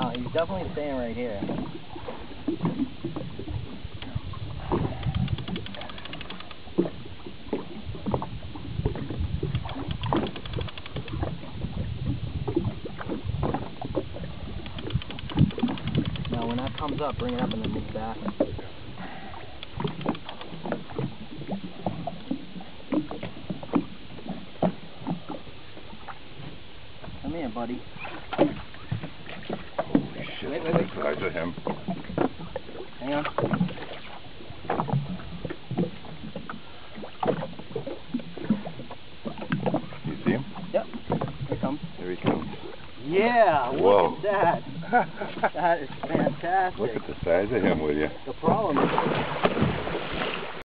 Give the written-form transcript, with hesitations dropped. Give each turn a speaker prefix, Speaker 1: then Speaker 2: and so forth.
Speaker 1: No, he's definitely staying right here. Now when that comes up, bring it up and then move back. Come here, buddy.
Speaker 2: Holy shit,
Speaker 1: wait.
Speaker 2: the size of him.
Speaker 1: Hang on.
Speaker 2: You see him?
Speaker 1: Yep. Here he comes.
Speaker 2: There he comes.
Speaker 1: Yeah,
Speaker 2: Whoa.
Speaker 1: look at that. That is fantastic.
Speaker 2: Look at the size of him, will you?
Speaker 1: The problem is